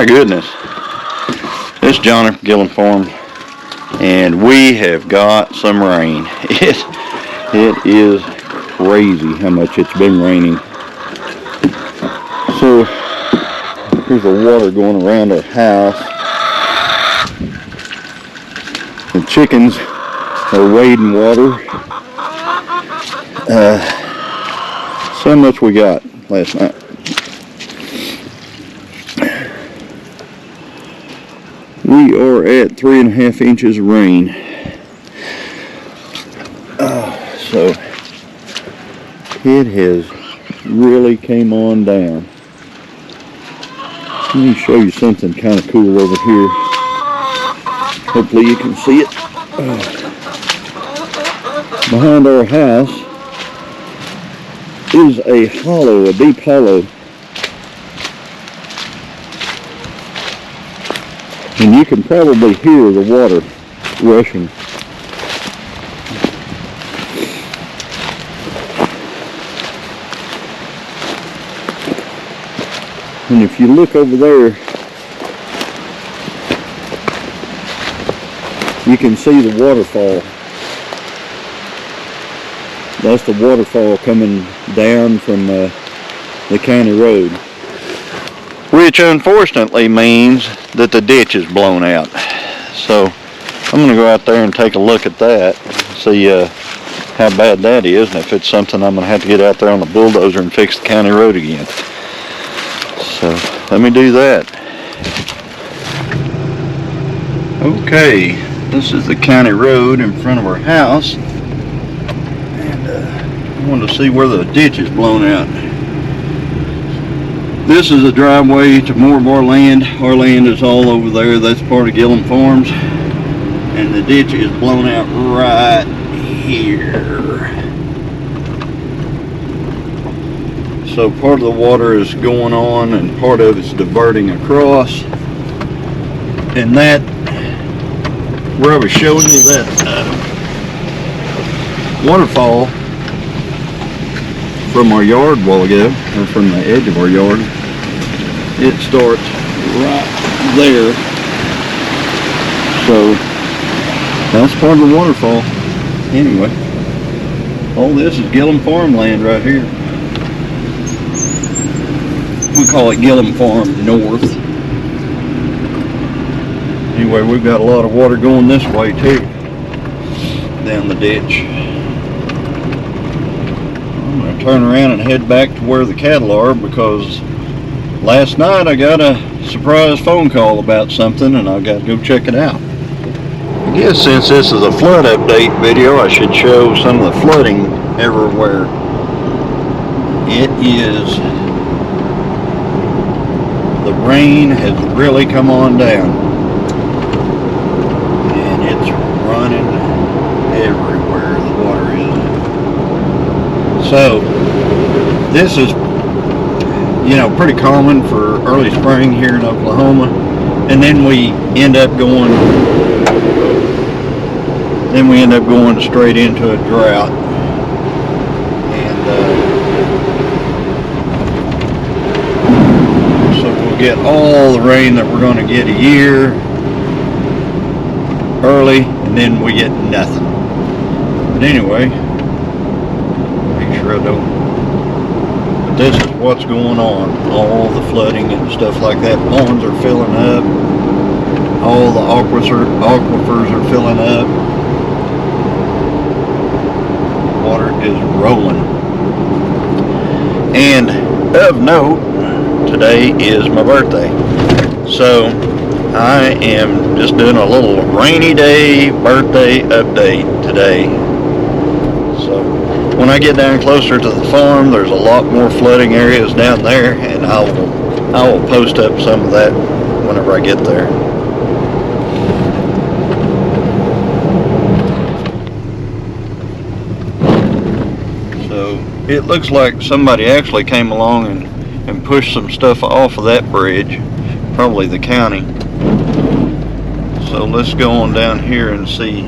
My goodness. This is Johnny from Gillum Farm, and we have got some rain. It is crazy how much it's been raining. So here's the water going around our house. The chickens are wading water. So much we got last night. We are at 3.5 inches of rain. So it has really came on down. Let me show you something kind of cool over here. Hopefully you can see it. Behind our house is a hollow, a deep hollow. And you can probably hear the water rushing. And if you look over there, you can see the waterfall. That's the waterfall coming down from the county road. Which unfortunately means that the ditch is blown out. So I'm going to go out there and take a look at that, see how bad that is, and if it's something I'm going to have to get out there on the bulldozer and fix the county road again. So let me do that. Okay, this is the county road in front of our house, and I wanted to see where the ditch is blown out. This is a driveway to more of our land. Our land is all over there. That's part of Gillum Farms. And the ditch is blown out right here. So part of the water is going on and part of it's diverting across. And that, where I was showing you that waterfall from our yard a while ago, or from the edge of our yard, it starts right there. So that's part of the waterfall. Anyway, all this is Gillum farmland right here. We call it Gillum Farm North. Anyway, we've got a lot of water going this way too, down the ditch. I'm going to turn around and head back to where the cattle are, because last night I got a surprise phone call about something and I've got to go check it out. I guess since this is a flood update video, I should show some of the flooding everywhere. It is, the rain has really come on down and it's running everywhere the water is. So this is, you know, pretty common for early spring here in Oklahoma, and then we end up going straight into a drought. And so we'll get all the rain that we're going to get a year early, and then we get nothing. But anyway, make sure I don't. But this is what's going on. All the flooding and stuff like that. Ponds are filling up. All the aquifers are filling up. Water is rolling. And of note, today is my birthday. So I am just doing a little rainy day birthday update today. So when I get down closer to the farm, there's a lot more flooding areas down there, and I will post up some of that whenever I get there. So it looks like somebody actually came along and pushed some stuff off of that bridge, probably the county. So let's go on down here and see.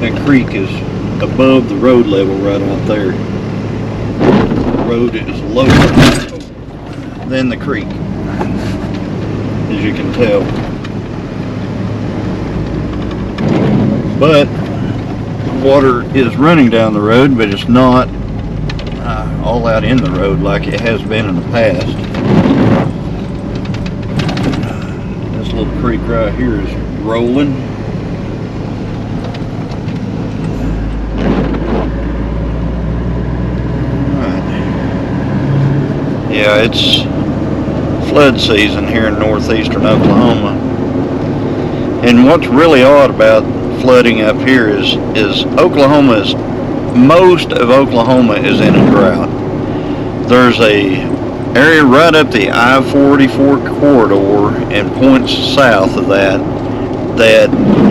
That creek is above the road level right out there. The road is lower than the creek. as you can tell. But water is running down the road, but it's not all out in the road like it has been in the past. This little creek right here is rolling. Yeah, it's flood season here in northeastern Oklahoma. And what's really odd about flooding up here is most of Oklahoma is in a drought. There's a area right up the I-44 corridor and points south of that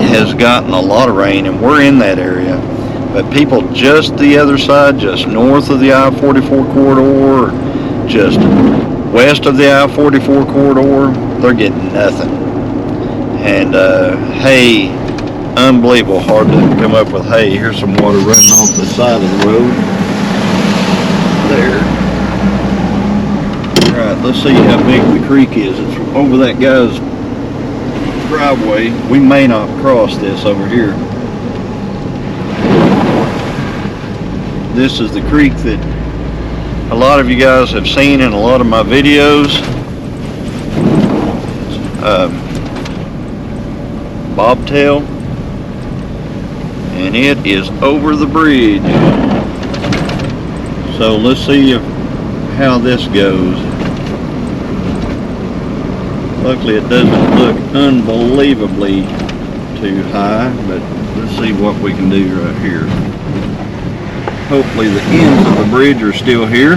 has gotten a lot of rain, and we're in that area. But people just the other side, just north of the I-44 corridor, just west of the I-44 corridor, they're getting nothing. And hay, unbelievable hard to come up with hay. Here's some water running off the side of the road there. Alright, let's see how big the creek is. It's over that guy's driveway. We may not cross this over here. This is the creek that a lot of you guys have seen in a lot of my videos. Bobtail, and it is over the bridge. So let's see how this goes. Luckily it doesn't look unbelievably too high, but let's see what we can do right here. Hopefully the ends of the bridge are still here.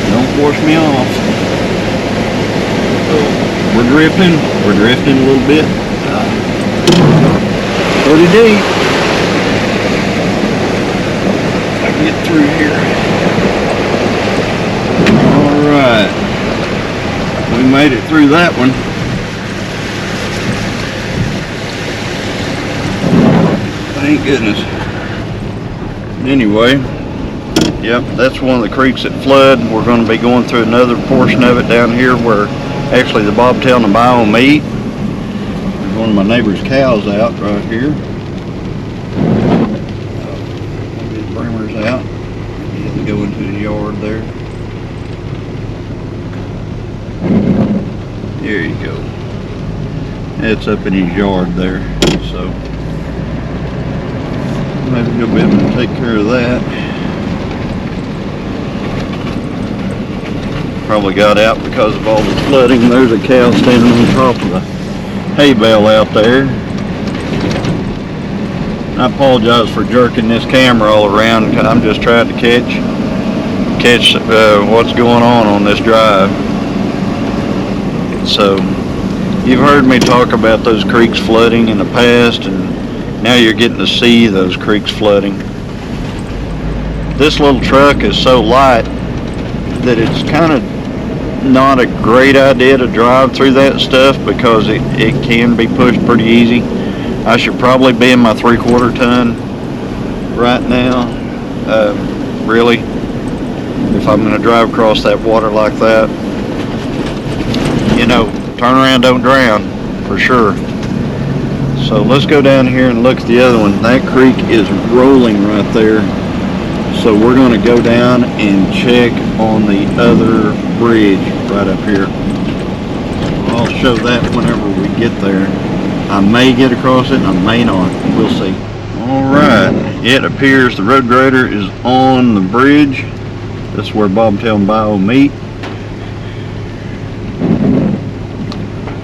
Don't wash me off. We're drifting a little bit. Pretty deep. I can get through here. Alright. We made it through that one. Thank goodness. Anyway, yep, that's one of the creeks that flood. We're going to be going through another portion of it down here where actually the bobtail and the bio meet. There's one of my neighbor's cows out right here. Get the brimers out. He has to go into the yard there. There you go. It's up in his yard there, so maybe he'll be able to take care of that. Probably got out because of all the flooding. There's a cow standing on top of the hay bale out there. I apologize for jerking this camera all around. I'm just trying to catch what's going on this drive. So you've heard me talk about those creeks flooding in the past, and now you're getting to see those creeks flooding. This little truck is so light that it's kind of not a great idea to drive through that stuff because it can be pushed pretty easy. I should probably be in my 3/4 ton right now, really, if I'm going to drive across that water like that. You know, turn around, don't drown, for sure. So let's go down here and look at the other one. That creek is rolling right there. So we're going to go down and check on the other bridge right up here. I'll show that whenever we get there. I may get across it and I may not. We'll see. Alright, it appears the road grader is on the bridge. This is where bobtail and bio meet.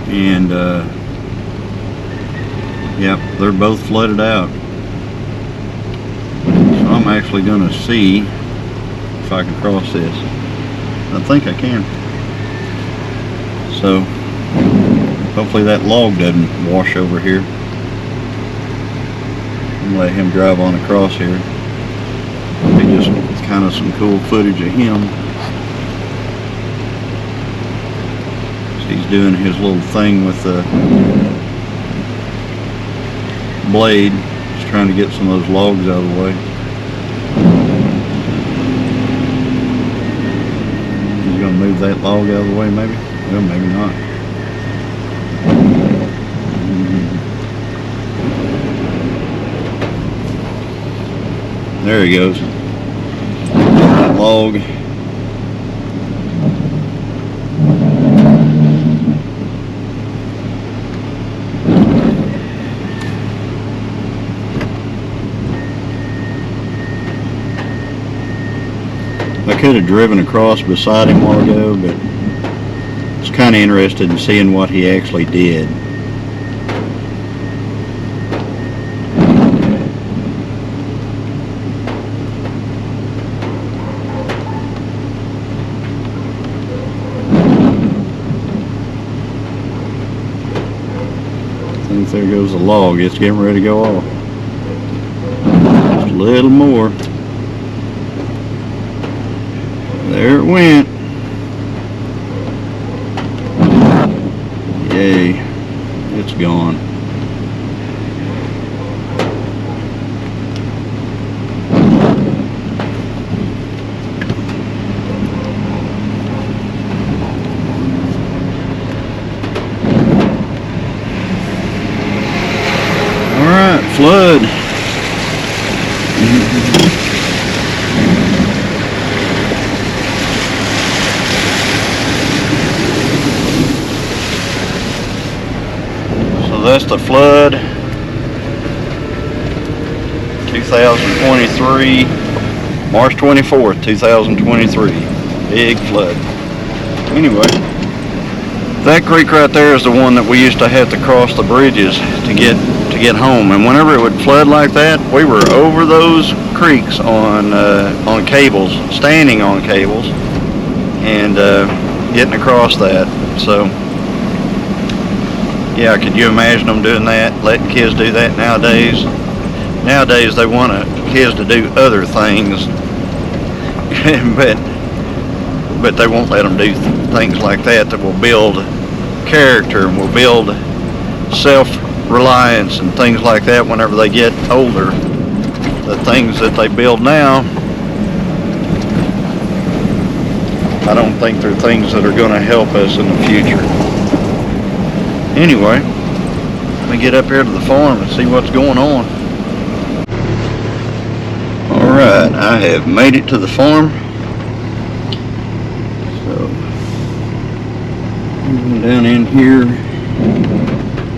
And yep, they're both flooded out. So I'm actually going to see if I can cross this. I think I can. So hopefully that log doesn't wash over here. I'm let him drive on across here. Be just kind of some cool footage of him. So he's doing his little thing with the blade, just trying to get some of those logs out of the way. move that log out of the way maybe? Well, maybe not. There he goes. That log. I could have driven across beside him a while ago, but I was kind of interested in seeing what he actually did. I think there goes the log. It's getting ready to go off. Just a little more. There it went. Yay. It's gone. Alright, flood. That's the flood, 2023, March 24th, 2023, big flood. Anyway, that creek right there is the one that we used to have to cross the bridges to get home, and whenever it would flood like that, we were over those creeks on cables, standing on cables, and getting across that. So yeah, could you imagine them doing that, letting kids do that nowadays? Nowadays they want kids to do other things, but they won't let them do things like that will build character and will build self-reliance and things like that whenever they get older. The things that they build now, I don't think they're things that are going to help us in the future. Anyway, let me get up here to the farm and see what's going on. Alright, I have made it to the farm. So, I'm down in here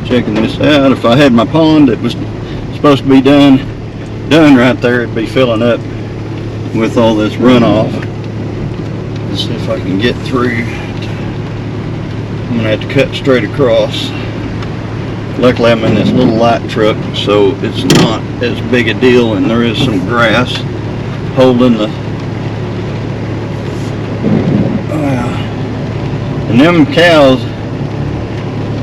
checking this out. If I had my pond that was supposed to be done right there, it'd be filling up with all this runoff. Let's see if I can get through. I'm gonna have to cut straight across. Luckily I'm in this little light truck, so it's not as big a deal, and there is some grass holding the and them cows,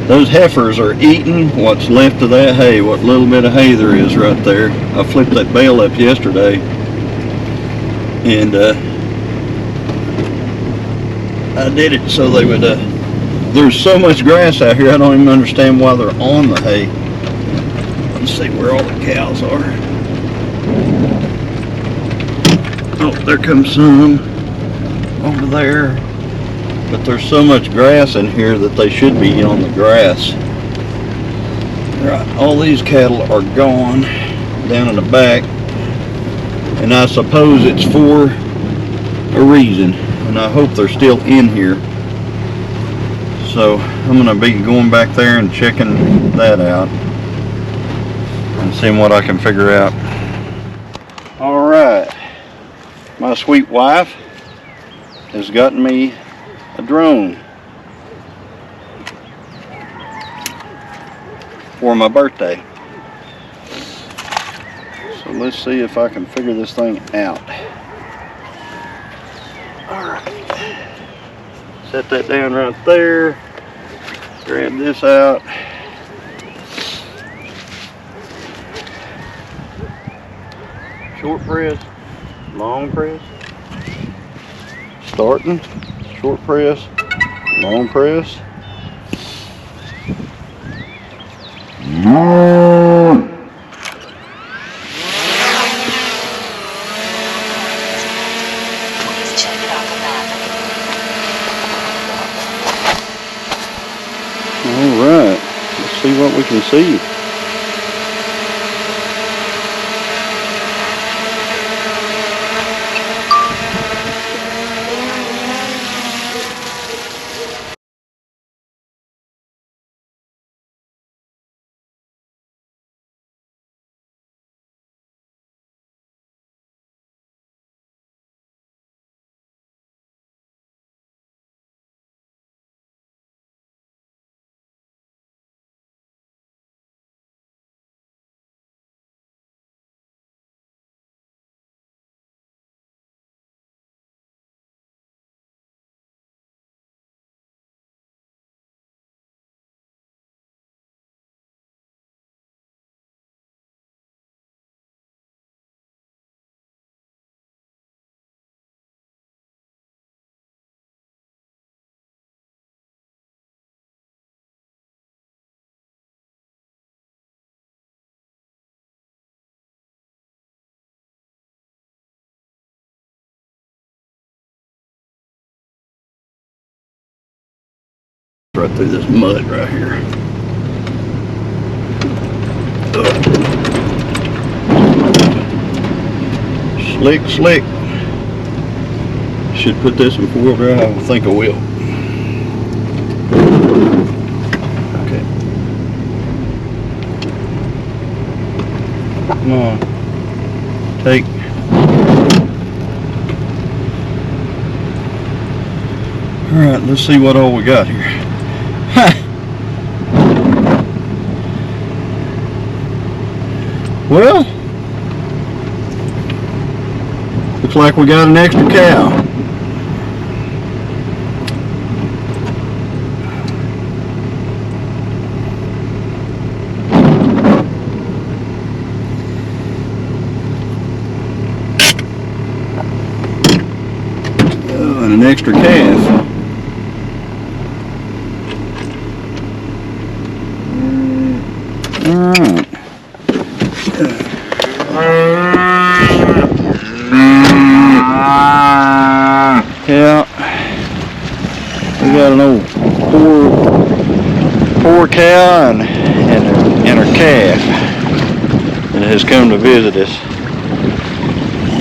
those heifers are eating what's left of that hay, what little bit of hay there is right there. I flipped that bale up yesterday, and I did it so they would there's so much grass out here, I don't even understand why they're on the hay. Let's see where all the cows are. Oh, there comes some over there. But there's so much grass in here that they should be on the grass. Right, all these cattle are gone down in the back. And I suppose it's for a reason. And I hope they're still in here. So I'm going to be going back there and checking that out and seeing what I can figure out. Alright, my sweet wife has gotten me a drone for my birthday. So let's see if I can figure this thing out. Alright. Set that down right there. Grab this out. Short press, long press. Starting, short press, long press. see what we can see. Right through this mud right here. Slick, slick. Should put this in 4-wheel drive. I think I will. Okay. Come on. Take. Alright, let's see what all we got here. Well, looks like we got an extra cow. Oh, and an extra calf. Alright. Yeah, we got an old poor cow and her calf that has come to visit us.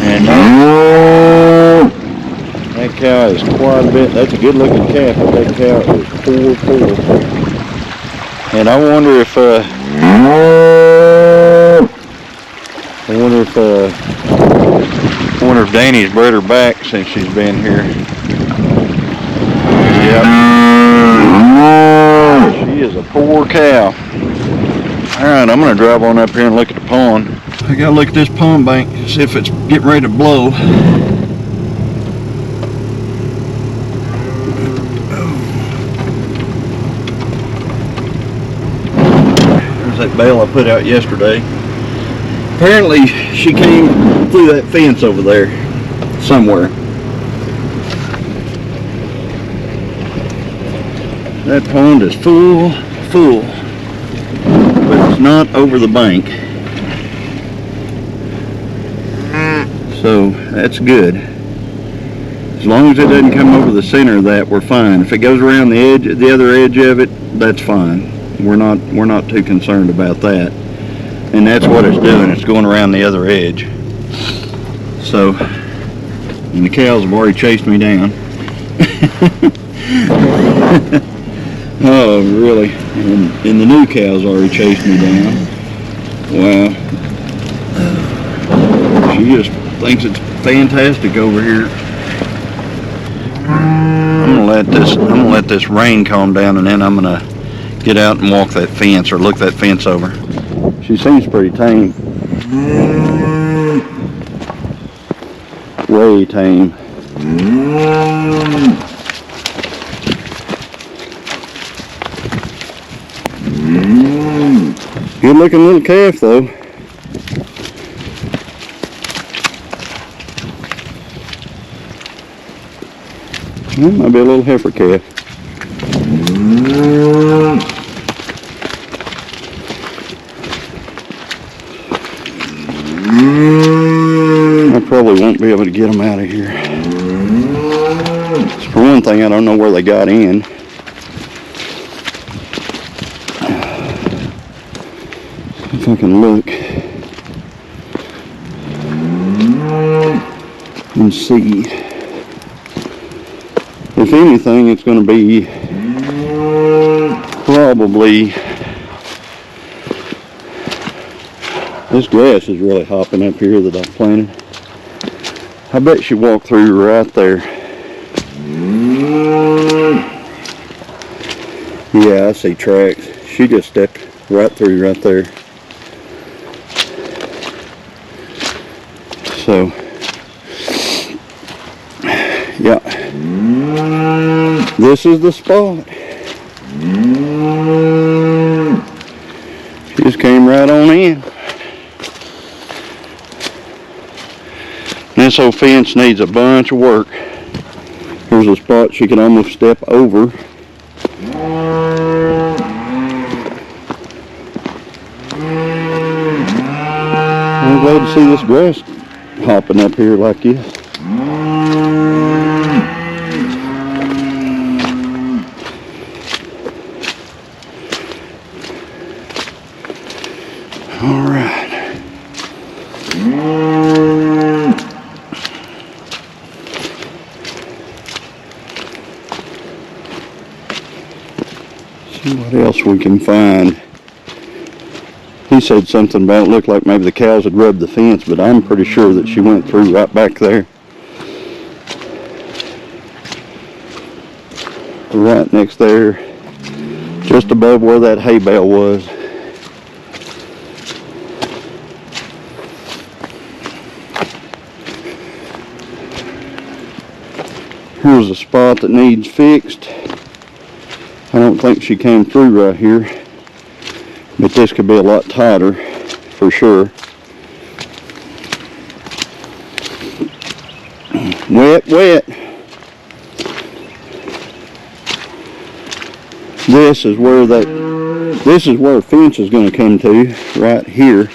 And that cow is quite a bit. That's a good looking calf, but that cow is poor. And I wonder if Danny's bred her back since she's been here. Yep. She is a poor cow. Alright, I'm going to drive on up here and look at the pond. I got to look at this pond bank and see if it's getting ready to blow. There's that bale I put out yesterday. Apparently she came through that fence over there somewhere. That pond is full, but it's not over the bank. So that's good. As long as it doesn't come over the center of that, we're fine. If it goes around the edge, the other edge of it, that's fine. We're not too concerned about that. And that's what it's doing. It's going around the other edge. So, and the cows have already chased me down. Oh, really? And the new cows already chased me down. Wow. She just thinks it's fantastic over here. I'm gonna let this rain calm down, and then I'm gonna get out and walk that fence or look that fence over. She seems pretty tame. Way tame. Good looking little calf though. Well, might be a little heifer calf. I probably won't be able to get them out of here. For one thing, I don't know where they got in. take a look and see. If anything, it's going to be probably, this grass is really hopping up here that I planted. I bet she walked through right there. Yeah, I see tracks. She just stepped right through right there. So, yeah, this is the spot. She just came right on in. This old fence needs a bunch of work. Here's a spot she could almost step over. I'm glad to see this grass hopping up here like this. All right. See what else we can find. He said something about it looked like maybe the cows had rubbed the fence, but I'm pretty sure that she went through right back there. Right next there, just above where that hay bale was. Here's a spot that needs fixed. I don't think she came through right here, but this could be a lot tighter for sure. Wet, wet. This is where a fence is going to come to right here,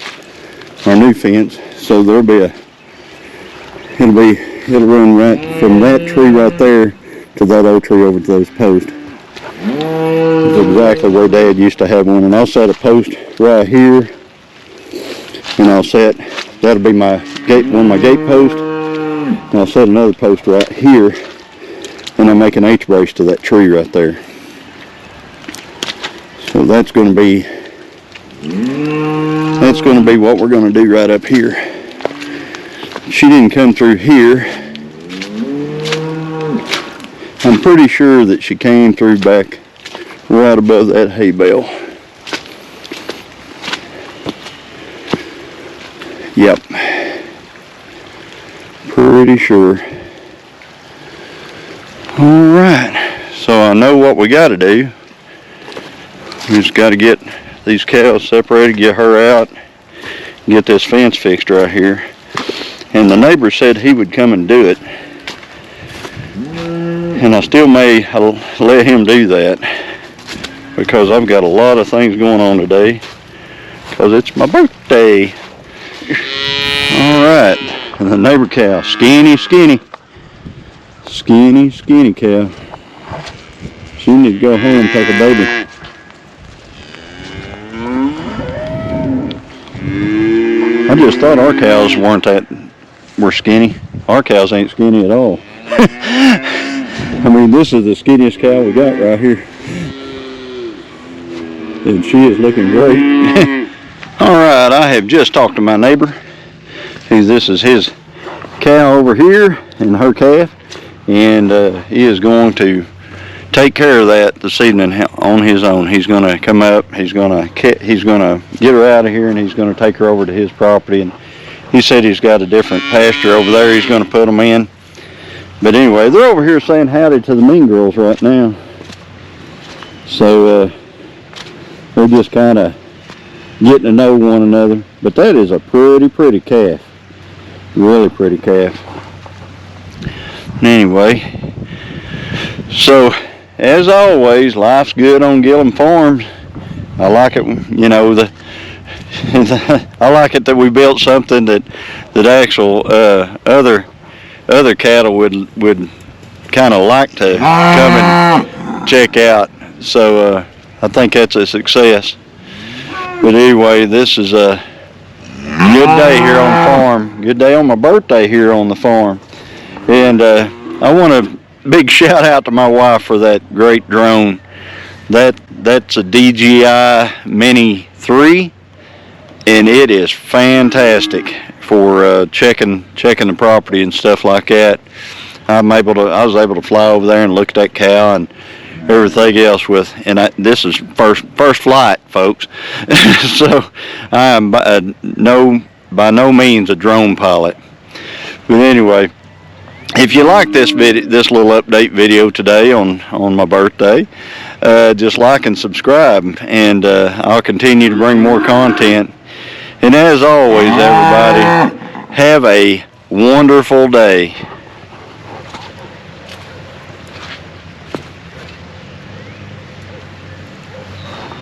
our new fence. So there'll be it'll run right from that tree right there to that old tree over to those posts. It's exactly where Dad used to have one, and I'll set a post right here, and that'll be my gate, one of my gate posts, and I'll set another post right here, and I'll make an H-brace to that tree right there. So that's going to be what we're going to do right up here. She didn't come through here. I'm pretty sure that she came through back right above that hay bale. Yep. Pretty sure. Alright. So I know what we got to do. We just got to get these cows separated, get her out, get this fence fixed right here. And the neighbor said he would come and do it. And I still may let him do that, because I've got a lot of things going on today, because it's my birthday. Alright, and the neighbor cow, skinny cow. She needs to go home and take a baby. I just thought our cows were skinny. Our cows ain't skinny at all. I mean, this is the skinniest cow we got right here. And she is looking great. Alright, I have just talked to my neighbor. This is his cow over here and her calf. And he is going to take care of that this evening on his own. He's going to come up, he's going to get her out of here, and he's going to take her over to his property. And he said he's got a different pasture over there he's going to put them in. But anyway, they're over here saying howdy to the mean girls right now. So they're just kind of getting to know one another. But that is a pretty calf. Really pretty calf. Anyway, so as always, life's good on Gillum Farms. I like it, you know, I like it that we built something that actual other cattle would kind of like to come and check out. So I think that's a success. But But anyway, this is a good day here on the farm. Good day on my birthday here on the farm. And I want a big shout out to my wife for that great drone. That's a DJI Mini 3, and it is fantastic for checking the property and stuff like that. I was able to fly over there and look at that cow and everything else with, and this is first flight, folks. So I am by no means a drone pilot. But anyway, if you like this little update video today on my birthday, just like and subscribe, and I'll continue to bring more content. And as always, everybody, have a wonderful day.